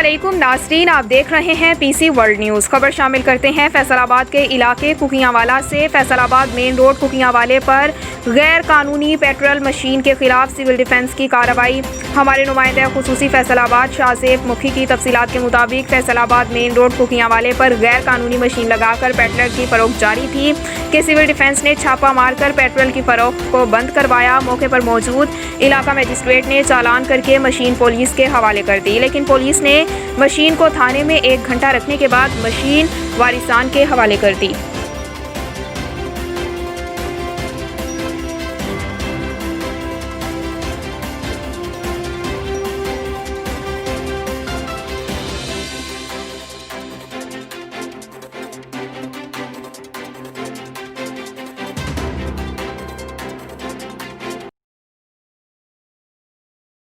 अस्सलामुअलैकुम नाज़रीन, आप देख रहे हैं पीसी वर्ल्ड न्यूज़। खबर शामिल करते हैं फैसलाबाद के इलाके कुकियावाला से। फैसलाबाद मेन रोड कुकियावाले पर गैर कानूनी पेट्रोल मशीन के खिलाफ सिविल डिफेंस की कार्रवाई। हमारे नुमाइंदा खुसूसी फैसलाबाद शाहज़ेब मुखी की तफसीलात के मुताबिक फैसलाबाद मेन रोड कुकियावाले पर गैर कानूनी मशीन लगाकर पेट्रोल की फरोख्त जारी थी कि सिविल डिफेंस ने छापा मारकर पेट्रोल की फरोख्त को बंद करवाया। मौके पर मौजूद इलाका मजिस्ट्रेट ने चालान करके मशीन पुलिस के हवाले कर दी, लेकिन पुलिस ने मशीन को थाने में 1 घंटा रखने के बाद मशीन वारिसान के हवाले कर दी।